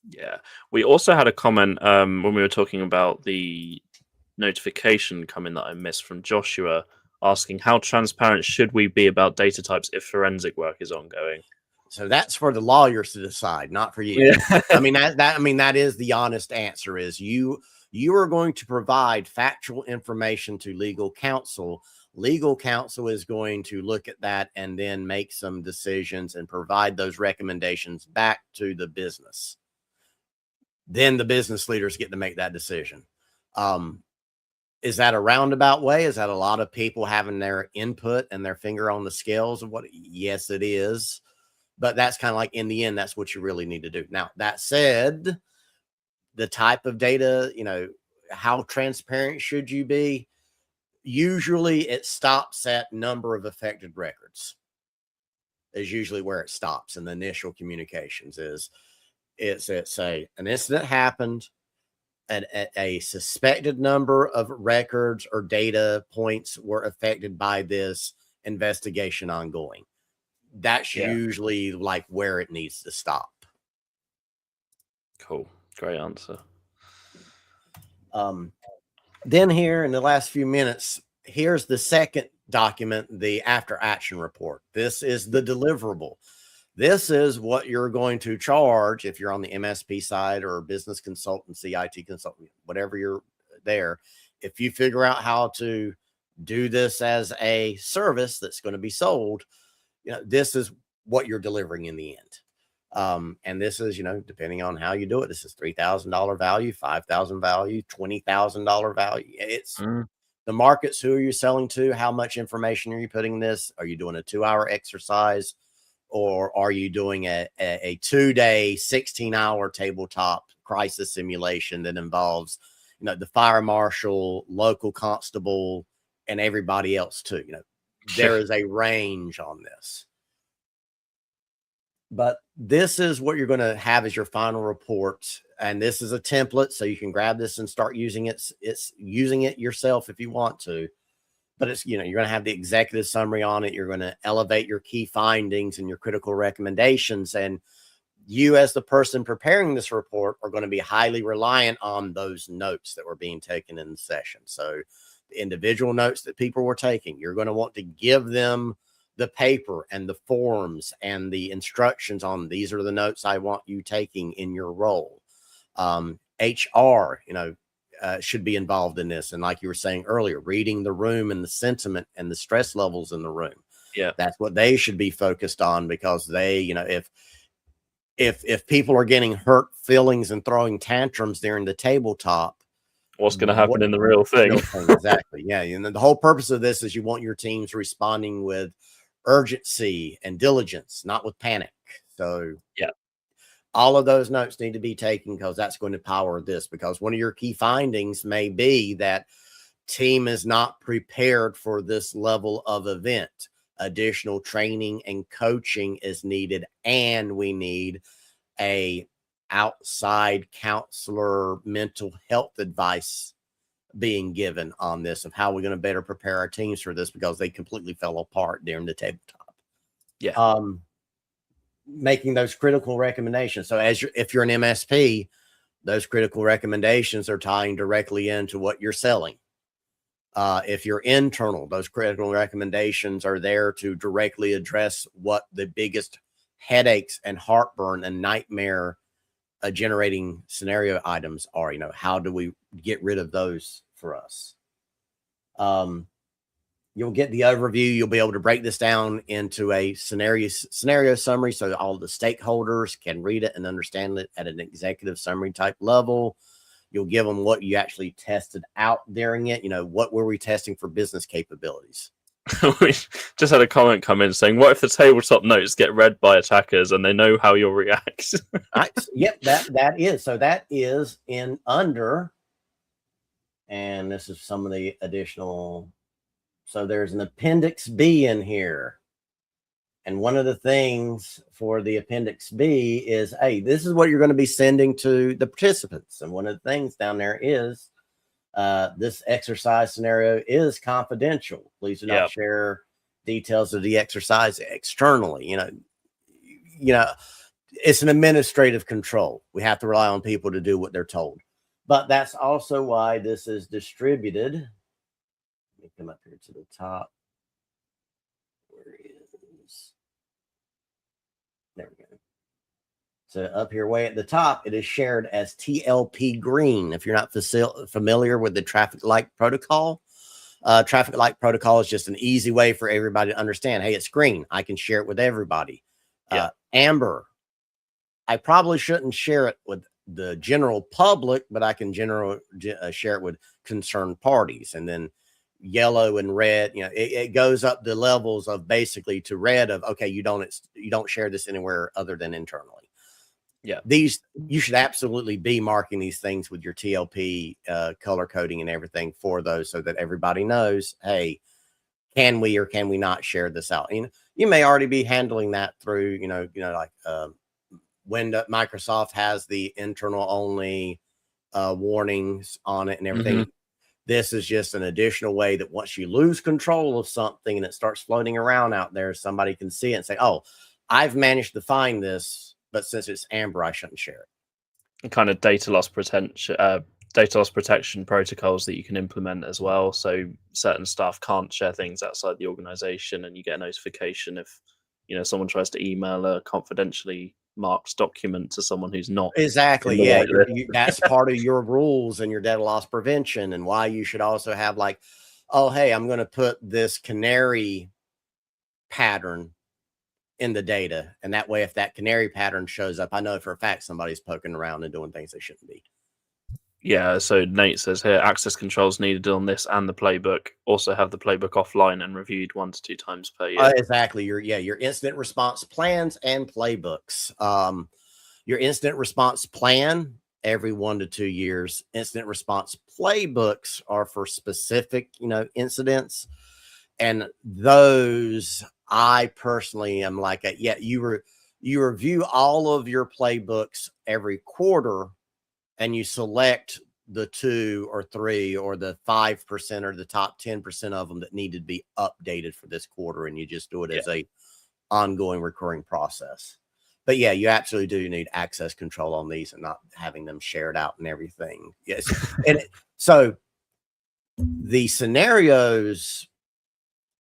Yeah. We also had a comment when we were talking about the notification coming that I missed from Joshua, asking how transparent should we be about data types if forensic work is ongoing? So that's for the lawyers to decide, not for you. Yeah. I mean, that is the honest answer, is you are going to provide factual information to legal counsel. Legal counsel is going to look at that and then make some decisions and provide those recommendations back to the business. Then the business leaders get to make that decision. Is that a roundabout way? Is that a lot of people having their input and their finger on the scales of what? Yes, it is. But that's kind of like, in the end, that's what you really need to do. Now, that said, the type of data, how transparent should you be? Usually it stops at number of affected records is usually where it stops in the initial communications. It's an incident happened, and a suspected number of records or data points were affected by this investigation ongoing. That's usually like where it needs to stop. Cool. Great answer. Then here in the last few minutes, here's the second document, the after action report. This is the deliverable. This is what you're going to charge if you're on the MSP side or business consultancy, IT consultant, whatever you're there. If you figure out how to do this as a service that's going to be sold, this is what you're delivering in the end. And this is, depending on how you do it, this is $3,000 value, $5,000 value, $20,000 value. It's the markets. Who are you selling to? How much information are you putting in this? Are you doing a 2-hour exercise, or are you doing a 2-day, 16-hour tabletop crisis simulation that involves, the fire marshal, local constable, and everybody else too? There is a range on this. But this is what you're going to have as your final report. And this is a template, so you can grab this and start using it. It's using it yourself if you want to. But it's, you're going to have the executive summary on it. You're going to elevate your key findings and your critical recommendations. And you, as the person preparing this report, are going to be highly reliant on those notes that were being taken in the session. So the individual notes that people were taking, you're going to want to give them the paper and the forms and the instructions on these are the notes I want you taking in your role. HR, should be involved in this. And like you were saying earlier, reading the room and the sentiment and the stress levels in the room. Yeah. That's what they should be focused on, because they, if people are getting hurt feelings and throwing tantrums during the tabletop, what's going to happen in the real thing? Exactly. Yeah. And the whole purpose of this is you want your teams responding with urgency and diligence, not with panic. So yeah, all of those notes need to be taken, because that's going to power this. Because one of your key findings may be that team is not prepared for this level of event. Additional training and coaching is needed, and we need a outside counselor mental health advice being given on this, of how we're going to better prepare our teams for this, because they completely fell apart during the tabletop. Yeah. Making those critical recommendations. So if you're an MSP, those critical recommendations are tying directly into what you're selling. If you're internal, those critical recommendations are there to directly address what the biggest headaches and heartburn and nightmare generating scenario items are. How do we get rid of those for us? You'll get the overview. You'll be able to break this down into a scenario summary, so all the stakeholders can read it and understand it at an executive summary type level. You'll give them what you actually tested out during it. What were we testing for business capabilities? We just had a comment come in saying, what if the tabletop notes get read by attackers and they know how you'll react? Yep, that is. So that is in under, and this is some of the additional. So there's an appendix B in here. And one of the things for the appendix B is, hey, this is what you're going to be sending to the participants. And one of the things down there is this exercise scenario is confidential. Please do not share details of the exercise externally. It's an administrative control. We have to rely on people to do what they're told. But that's also why this is distributed. Let me come up here to the top. Where is? There we go. So up here, way at the top, it is shared as TLP green. If you're not familiar with the traffic light protocol, traffic light protocol is just an easy way for everybody to understand. Hey, it's green. I can share it with everybody. Amber, I probably shouldn't share it with the general public, but I can share it with concerned parties. And then yellow and red, it goes up the levels of basically to red of, okay, you don't share this anywhere other than internally. Yeah. You should absolutely be marking these things with your TLP color coding and everything for those, so that everybody knows, hey, can we or can we not share this out? You may already be handling that through, like when Microsoft has the internal only warnings on it and everything. Mm-hmm. This is just an additional way that once you lose control of something and it starts floating around out there, somebody can see it and say, oh, I've managed to find this, but since it's amber, I shouldn't share it. Kind of data loss protection protocols that you can implement as well. So certain staff can't share things outside the organization, and you get a notification if someone tries to email a confidentially marked document to someone who's not. Exactly. Yeah. That's part of your rules and your data loss prevention, and why you should also have like, oh, hey, I'm going to put this canary pattern in the data. And that way, if that canary pattern shows up, I know for a fact somebody's poking around and doing things they shouldn't be. Yeah, so Nate says here, access controls needed on this and the playbook. Also have the playbook offline and reviewed 1 to 2 times per year. Exactly. Your incident response plans and playbooks. Your incident response plan every 1 to 2 years. Incident response playbooks are for specific, incidents. And those, I personally am like, you you review all of your playbooks every quarter, and you select the 2 or 3 or the 5% or the top 10% of them that need to be updated for this quarter, and you just do it as a ongoing recurring process. But yeah, you absolutely do need access control on these and not having them shared out and everything. Yes. And so the scenarios,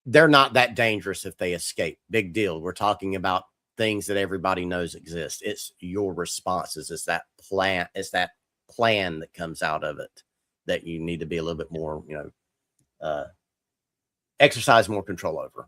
they're not that dangerous if they escape. Big deal. We're talking about things that everybody knows exist. It's your responses. It's that plan. It's that plan that comes out of it that you need to be a little bit more, exercise more control over.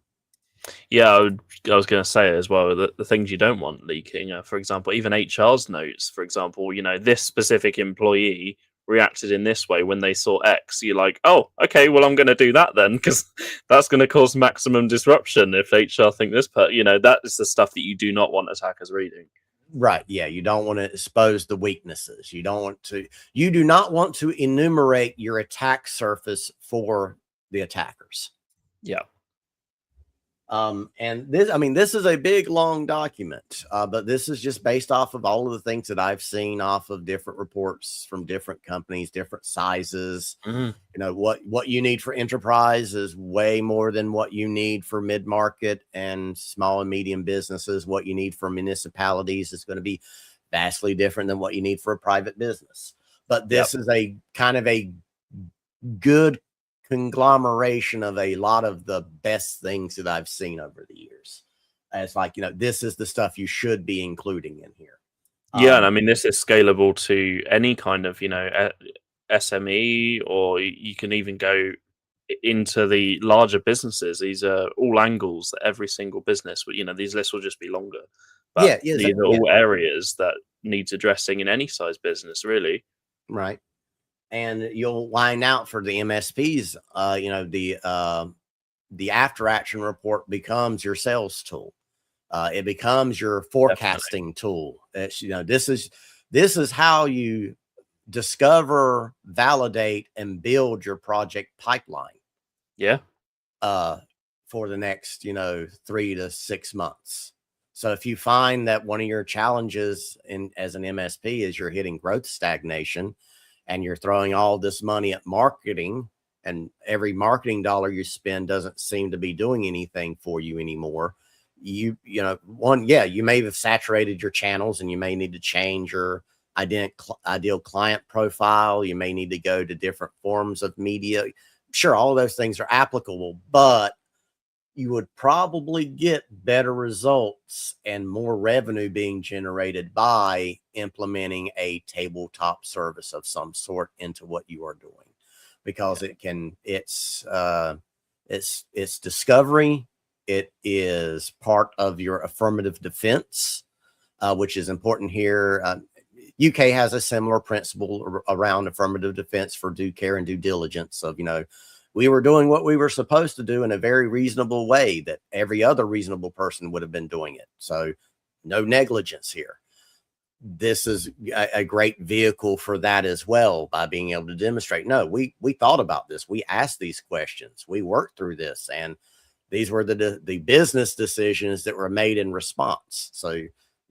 Yeah, I was going to say as well that the things you don't want leaking, for example, even HR's notes, for example, this specific employee reacted in this way when they saw X. You're like, oh, okay, well, I'm going to do that then, because that's going to cause maximum disruption if HR think this. That is the stuff that you do not want attackers reading. Right. Yeah. You don't want to expose the weaknesses. You do not want to enumerate your attack surface for the attackers. Yeah. And this is a big, long document, but this is just based off of all of the things that I've seen off of different reports from different companies, different sizes. Mm-hmm. What you need for enterprise is way more than what you need for mid-market and small and medium businesses. What you need for municipalities is going to be vastly different than what you need for a private business. But this is a kind of a good conglomeration of a lot of the best things that I've seen over the years. It's like, this is the stuff you should be including in here. Yeah. And I mean, this is scalable to any kind of, SME, or you can even go into the larger businesses. These are all angles that every single business, these lists will just be longer. But these are all areas that needs addressing in any size business, really. Right. And you'll line out for the MSPs, the after action report becomes your sales tool. It becomes your forecasting tool. It's, this is how you discover, validate, and build your project pipeline. Yeah. For the next, 3 to 6 months. So if you find that one of your challenges as an MSP is you're hitting growth stagnation, and you're throwing all this money at marketing, and every marketing dollar you spend doesn't seem to be doing anything for you anymore. You may have saturated your channels, and you may need to change your ideal client profile. You may need to go to different forms of media. Sure, all of those things are applicable, but you would probably get better results and more revenue being generated by implementing a tabletop service of some sort into what you are doing, because it's discovery. It is part of your affirmative defense, which is important here. UK has a similar principle around affirmative defense for due care and due diligence of, we were doing what we were supposed to do in a very reasonable way that every other reasonable person would have been doing it. So no negligence here. This is a great vehicle for that as well, by being able to demonstrate, no, we thought about this. We asked these questions. We worked through this. And these were the business decisions that were made in response. So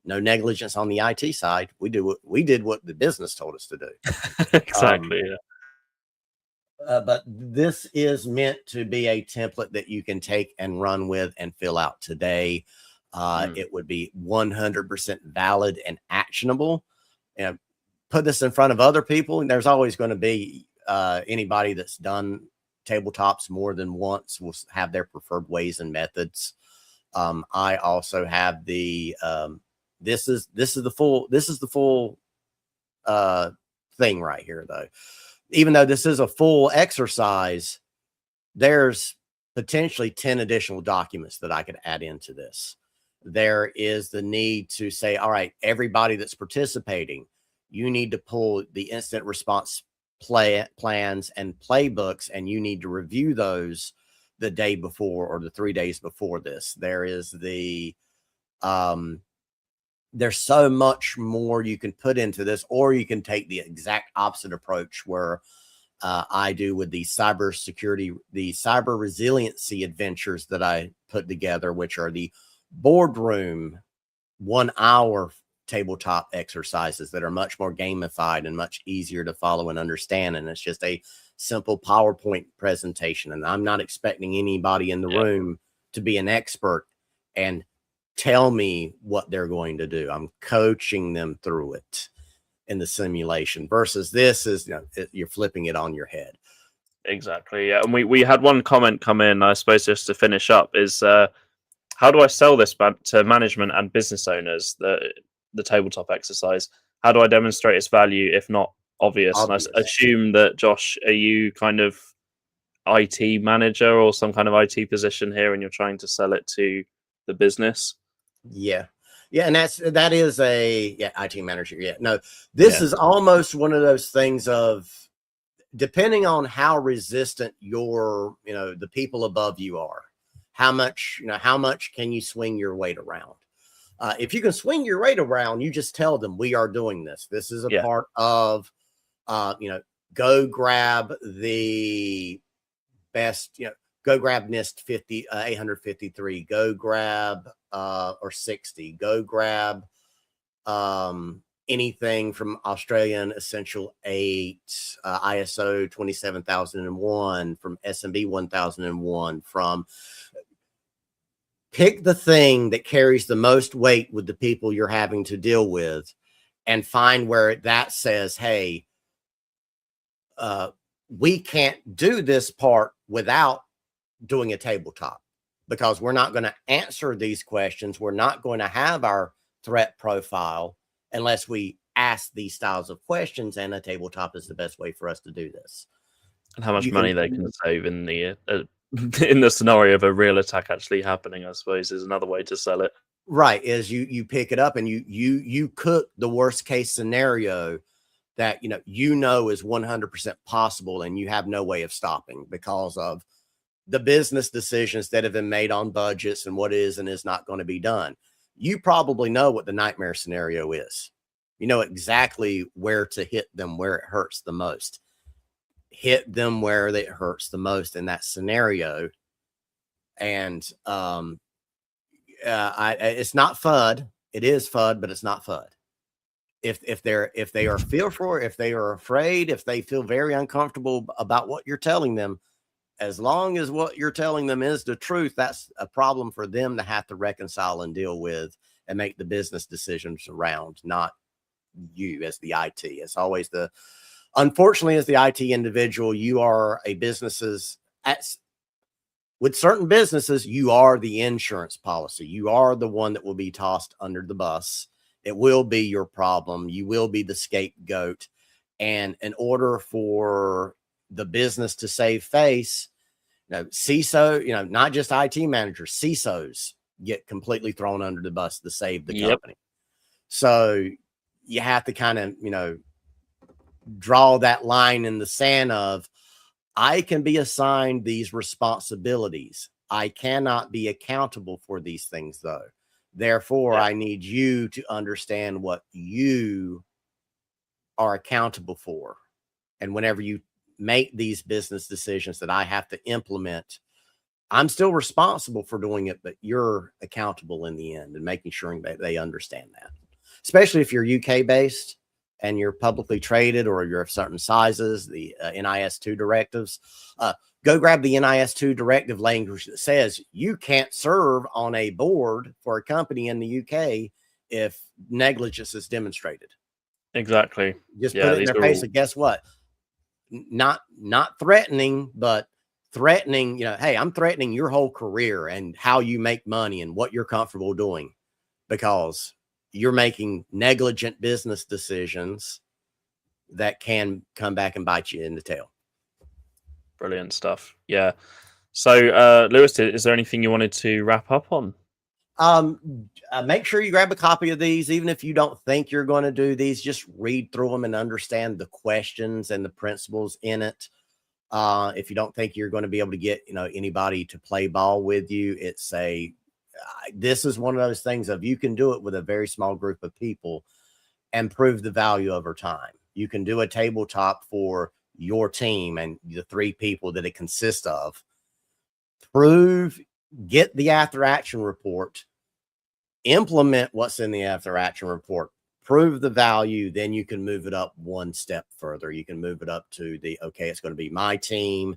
no negligence on the IT side. We did what the business told us to do. Exactly. But this is meant to be a template that you can take and run with and fill out today. It would be 100% valid and actionable. And put this in front of other people, and there's always going to be anybody that's done tabletops more than once will have their preferred ways and methods. I also have the this is the full thing right here, though. Even though this is a full exercise, there's potentially 10 additional documents that I could add into this. There is the need to say, all right, everybody that's participating, you need to pull the incident response plans and playbooks, and you need to review those the day before or the 3 days before this. There is there's so much more you can put into this, or you can take the exact opposite approach where I do with the cybersecurity, the cyber resiliency adventures that I put together, which are the boardroom 1 hour tabletop exercises that are much more gamified and much easier to follow and understand. And it's just a simple PowerPoint presentation. And I'm not expecting anybody in the room to be an expert and tell me what they're going to do. I'm coaching them through it in the simulation versus this is, you're flipping it on your head. Exactly. Yeah. And we had one comment come in, I suppose, just to finish up is, how do I sell this to management and business owners, the tabletop exercise? How do I demonstrate its value if not obvious? And I assume that, Josh, are you kind of IT manager or some kind of IT position here, and you're trying to sell it to the business? Yeah. And that is a IT manager. Yeah. No, this is almost one of those things of, depending on how resistant your, the people above you are, how much can you swing your weight around? If you can swing your weight around, you just tell them, we are doing this. This is a part of, go grab the best, go grab NIST 853, go grab, or 60, go grab, anything from Australian Essential 8, ISO 27001, from SMB 1001, from pick the thing that carries the most weight with the people you're having to deal with and find where that says, hey, we can't do this part without doing a tabletop, because we're not going to answer these questions. We're not going to have our threat profile unless we ask these styles of questions, and a tabletop is the best way for us to do this. And how much money they can save in the in the scenario of a real attack actually happening, I suppose, is another way to sell it. Right, is you pick it up and you cook the worst case scenario that is 100% possible, and you have no way of stopping because of the business decisions that have been made on budgets and what is and is not going to be done. You probably know what the nightmare scenario is. You know exactly where to hit them, where it hurts the most. Hit them where it hurts the most in that scenario. And it's not FUD. It is FUD, but it's not FUD. If they are fearful, if they are afraid, if they feel very uncomfortable about what you're telling them, as long as what you're telling them is the truth, that's a problem for them to have to reconcile and deal with and make the business decisions around, not you as the IT. It's always unfortunately, as the IT individual, you are a with certain businesses, you are the insurance policy. You are the one that will be tossed under the bus. It will be your problem. You will be the scapegoat. And in order for the business to save face, CISO, not just IT managers, CISOs get completely thrown under the bus to save the company. So you have to kind of, draw that line in the sand of, I can be assigned these responsibilities. I cannot be accountable for these things, though. Therefore, I need you to understand what you are accountable for. And whenever you make these business decisions that I have to implement, I'm still responsible for doing it, but you're accountable in the end, and making sure that they understand that. Especially if you're UK based and you're publicly traded, or you're of certain sizes, the NIS2 directives, go grab the NIS2 directive language that says you can't serve on a board for a company in the UK if negligence is demonstrated. Exactly. Just put it in their face. And guess what? Not threatening, but threatening, hey, I'm threatening your whole career and how you make money and what you're comfortable doing, because you're making negligent business decisions that can come back and bite you in the tail. Brilliant stuff. Yeah. So, Lewis, is there anything you wanted to wrap up on? Make sure you grab a copy of these. Even if you don't think you're going to do these, just read through them and understand the questions and the principles in it. If you don't think you're going to be able to get, anybody to play ball with you, this is one of those things of, you can do it with a very small group of people and prove the value over time. You can do a tabletop for your team and the 3 people that it consists of. Get the after action report, implement what's in the after action report, prove the value, then you can move it up one step further. You can move it up to the, okay, it's going to be my team,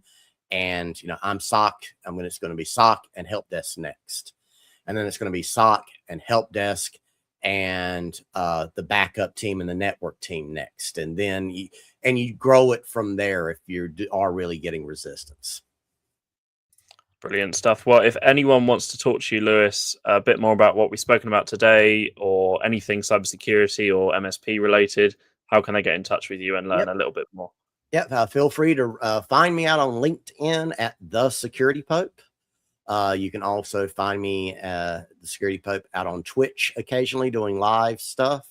and I'm SOC. It's going to be SOC and help desk next, and then it's going to be SOC and help desk and the backup team and the network team next, and then you grow it from there if you are really getting resistance. Brilliant stuff. Well, if anyone wants to talk to you, Lewis, a bit more about what we've spoken about today, or anything cybersecurity or MSP related, how can they get in touch with you and learn a little bit more? Yep. Feel free to find me out on LinkedIn at The Security Pope. You can also find me, The Security Pope, out on Twitch occasionally doing live stuff.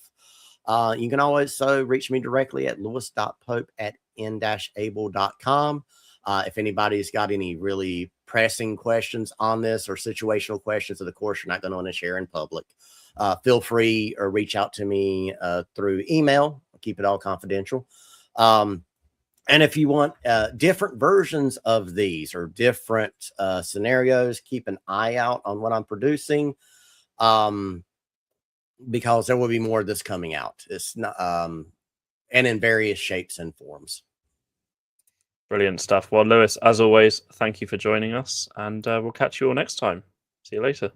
You can always reach me directly at lewis.pope@n-able.com. If anybody's got any really pressing questions on this or situational questions, of course, you're not going to want to share in public, feel free or reach out to me through email. I'll keep it all confidential. And if you want different versions of these or different scenarios, keep an eye out on what I'm producing, because there will be more of this coming out. It's not, and in various shapes and forms. Brilliant stuff. Well, Lewis, as always, thank you for joining us, and we'll catch you all next time. See you later.